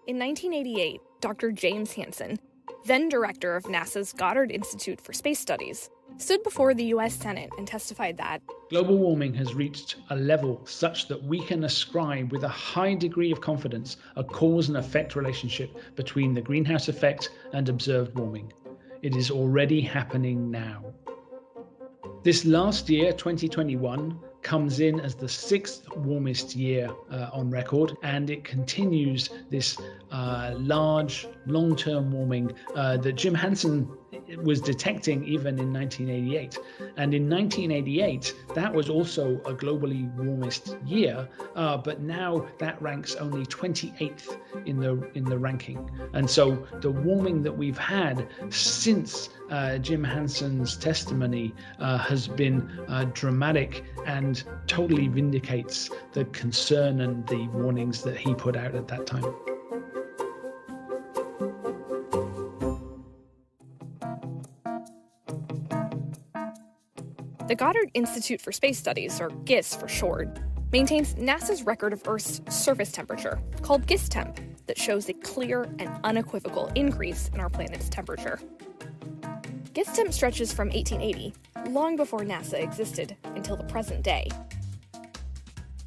In 1988, Dr. James Hansen, then director of NASA's Goddard Institute for Space Studies, stood before the U.S. Senate and testified that global warming has reached a level such that we can ascribe with a high degree of confidence a cause and effect relationship between the greenhouse effect and observed warming. It is already happening now. This last year, 2021, comes in as the sixth warmest year on record, and it continues this large, long-term warming that Jim Hansen was detecting even in 1988. And in 1988, that was also a globally warmest year, but now that ranks only 28th in the ranking. And so the warming that we've had since Jim Hansen's testimony has been dramatic and totally vindicates the concern and the warnings that he put out at that time. the Goddard Institute for Space Studies, or GISS for short, maintains NASA's record of Earth's surface temperature, called GISS temp, that shows a clear and unequivocal increase in our planet's temperature. GISS temp stretches from 1880, long before NASA existed, until the present day.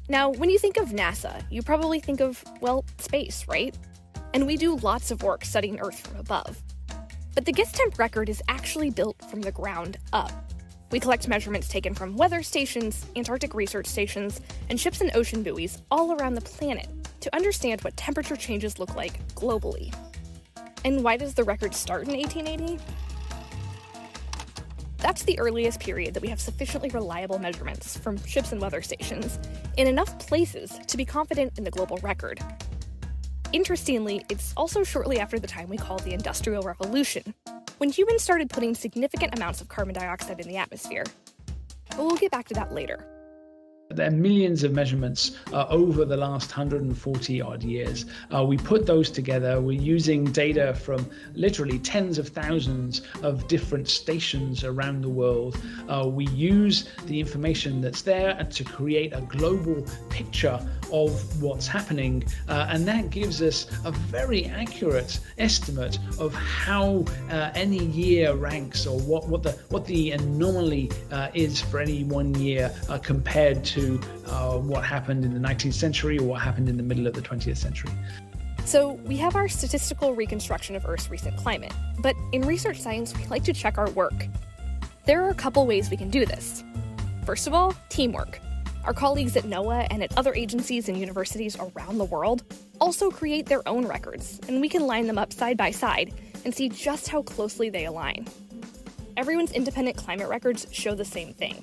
Now, when you think of NASA, you probably think of, well, space, right? And we do lots of work studying Earth from above. But the GISS temp record is actually built from the ground up. We collect measurements taken from weather stations, Antarctic research stations, and ships and ocean buoys all around the planet to understand what temperature changes look like globally. And why does the record start in 1880? That's the earliest period that we have sufficiently reliable measurements from ships and weather stations in enough places to be confident in the global record. Interestingly, it's also shortly after the time we call the Industrial Revolution, when humans started putting significant amounts of carbon dioxide in the atmosphere. But we'll get back to that later. There are millions of measurements over the last 140 odd years. We put those together. We're using data from literally tens of thousands of different stations around the world. We use the information that's there to create a global picture of what's happening, and that gives us a very accurate estimate of how any year ranks, or what the anomaly is for any one year compared to what happened in the 19th century or what happened in the middle of the 20th century. So we have our statistical reconstruction of Earth's recent climate, but in research science, we like to check our work. There are a couple ways we can do this. First of all, teamwork. Our colleagues at NOAA and at other agencies and universities around the world also create their own records, and we can line them up side by side and see just how closely they align. Everyone's independent climate records show the same thing.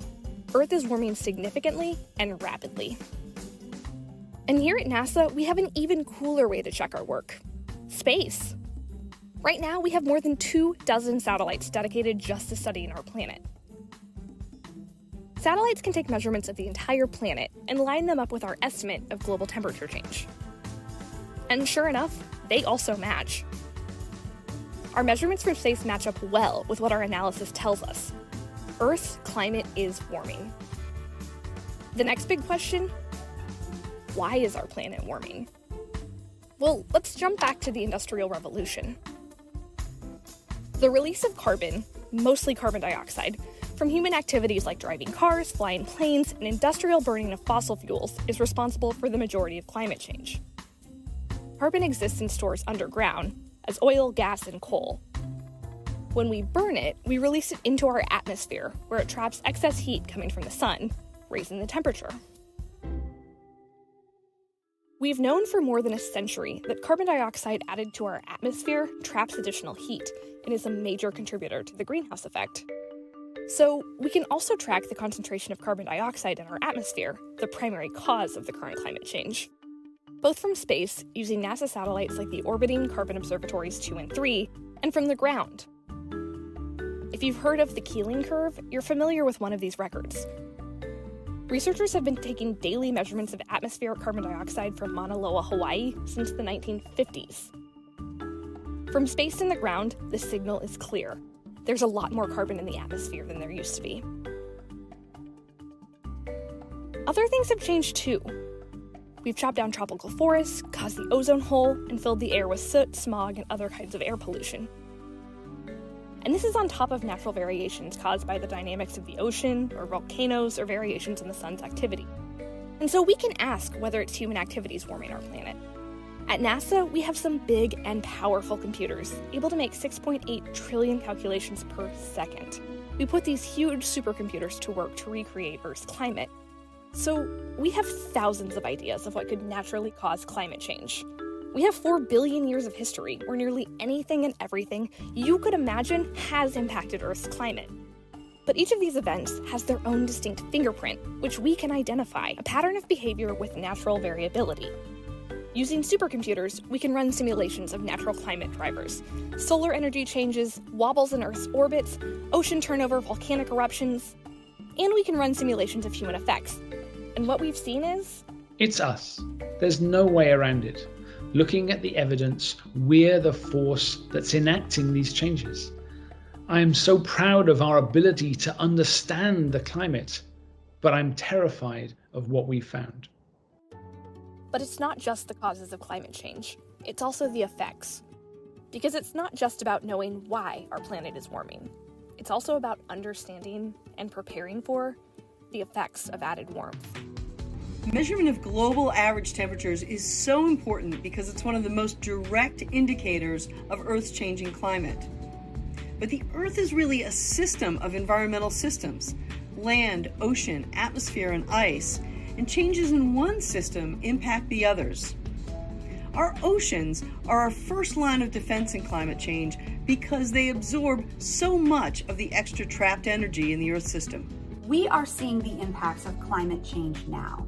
Earth is warming significantly and rapidly. And here at NASA, we have an even cooler way to check our work: space. Right now, we have more than 24 satellites dedicated just to studying our planet. Satellites can take measurements of the entire planet and line them up with our estimate of global temperature change. And sure enough, they also match. Our measurements from space match up well with what our analysis tells us. Earth's climate is warming. The next big question: why is our planet warming? Well, let's jump back to the Industrial Revolution. The release of carbon, mostly carbon dioxide, from human activities like driving cars, flying planes, and industrial burning of fossil fuels is responsible for the majority of climate change. Carbon exists in stores underground as oil, gas, and coal. When we burn it, we release it into our atmosphere, where it traps excess heat coming from the sun, raising the temperature. We've known for more than a century that carbon dioxide added to our atmosphere traps additional heat and is a major contributor to the greenhouse effect. So we can also track the concentration of carbon dioxide in our atmosphere, the primary cause of the current climate change. Both from space, using NASA satellites like the orbiting Carbon Observatories 2 and 3, and from the ground. If you've heard of the Keeling curve, you're familiar with one of these records. Researchers have been taking daily measurements of atmospheric carbon dioxide from Mauna Loa, Hawaii since the 1950s. From space and the ground, the signal is clear. There's a lot more carbon in the atmosphere than there used to be. Other things have changed too. We've chopped down tropical forests, caused the ozone hole, and filled the air with soot, smog, and other kinds of air pollution. And this is on top of natural variations caused by the dynamics of the ocean, or volcanoes, or variations in the sun's activity. And so we can ask whether it's human activities warming our planet. At NASA, we have some big and powerful computers, able to make 6.8 trillion calculations per second. We put these huge supercomputers to work to recreate Earth's climate. So we have thousands of ideas of what could naturally cause climate change. We have 4 billion years of history where nearly anything and everything you could imagine has impacted Earth's climate. But each of these events has their own distinct fingerprint, which we can identify, a pattern of behavior with natural variability. Using supercomputers, we can run simulations of natural climate drivers, solar energy changes, wobbles in Earth's orbits, ocean turnover, volcanic eruptions, and we can run simulations of human effects. And what we've seen is... It's us. There's no way around it. Looking at the evidence, we're the force that's enacting these changes. I am so proud of our ability to understand the climate, but I'm terrified of what we found. But it's not just the causes of climate change, it's also the effects. Because it's not just about knowing why our planet is warming. It's also about understanding and preparing for the effects of added warmth. Measurement of global average temperatures is so important because it's one of the most direct indicators of Earth's changing climate. But the Earth is really a system of environmental systems: land, ocean, atmosphere, and ice, and changes in one system impact the others. Our oceans are our first line of defense in climate change because they absorb so much of the extra trapped energy in the Earth system. We are seeing the impacts of climate change now.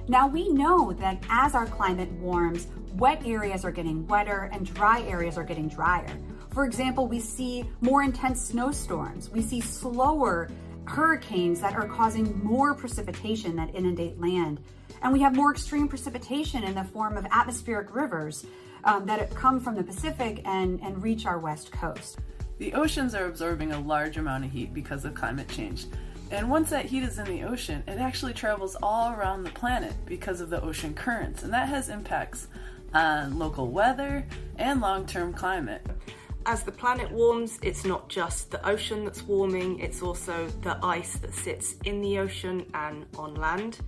Now we know that as our climate warms, wet areas are getting wetter and dry areas are getting drier. For example, we see more intense snowstorms. We see slower hurricanes that are causing more precipitation that inundate land. And we have more extreme precipitation in the form of atmospheric rivers that come from the Pacific and reach our west coast. The oceans are absorbing a large amount of heat because of climate change. And once that heat is in the ocean, it actually travels all around the planet because of the ocean currents. And that has impacts on local weather and long-term climate. As the planet warms, it's not just the ocean that's warming, it's also the ice that sits in the ocean and on land.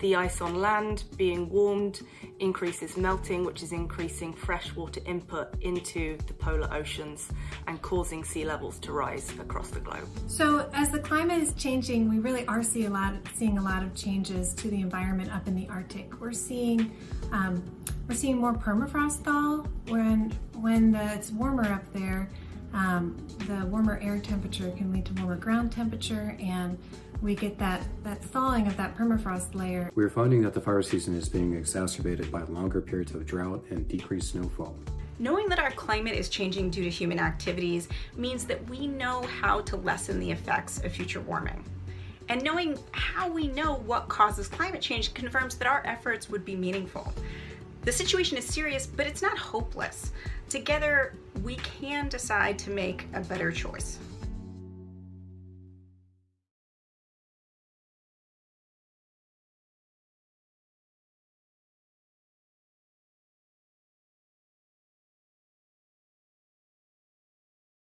The ice on land being warmed increases melting, which is increasing freshwater input into the polar oceans and causing sea levels to rise across the globe. So as the climate is changing, we really are seeing a lot of changes to the environment up in the Arctic. We're seeing more permafrost thaw when it's warmer up there. The warmer air temperature can lead to warmer ground temperature, and we get that thawing of that permafrost layer. We're finding that the fire season is being exacerbated by longer periods of drought and decreased snowfall. Knowing that our climate is changing due to human activities means that we know how to lessen the effects of future warming. And knowing how we know what causes climate change confirms that our efforts would be meaningful. The situation is serious, but it's not hopeless. Together, we can decide to make a better choice.